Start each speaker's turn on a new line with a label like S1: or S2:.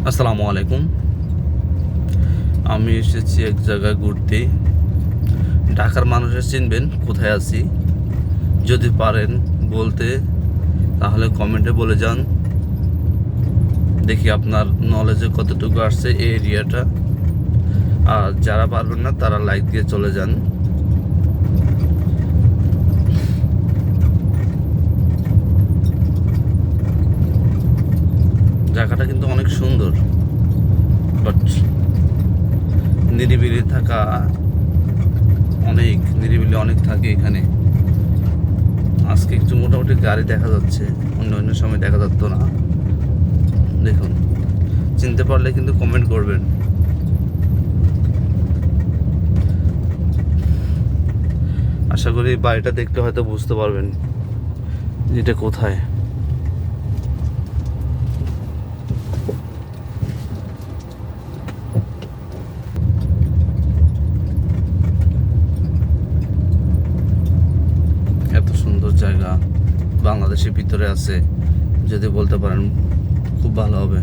S1: আসসালামু আলাইকুম। আমি এসেছি এক জায়গায় ঘুরতে। ঢাকার মানুষের চিনবেন কোথায় আছি? যদি পারেন বলতে তাহলে কমেন্টে বলে যান, দেখি আপনার নলেজে কতটুকু আসছে এই এরিয়াটা। আর যারা পারবেন না তারা লাইক দিয়ে চলে যান। জায়গাটা কিন্তু অনেক সুন্দর, বাট নিরিবিলি থাকা, নিরিবিলি অনেক থাকে এখানে। আজকে একটু মোটামুটি গাড়ি দেখা যাচ্ছে, অন্য সময় দেখা যাচ্ছে না। দেখুন, চিনতে পারলে কিন্তু কমেন্ট করবেন। আশা করি বাড়িটা দেখলে হয়তো বুঝতে পারবেন এটা কোথায়। এত সুন্দর জায়গা বাংলাদেশের ভিতরে আছে, যদি বলতে পারেন খুব ভালো হবে।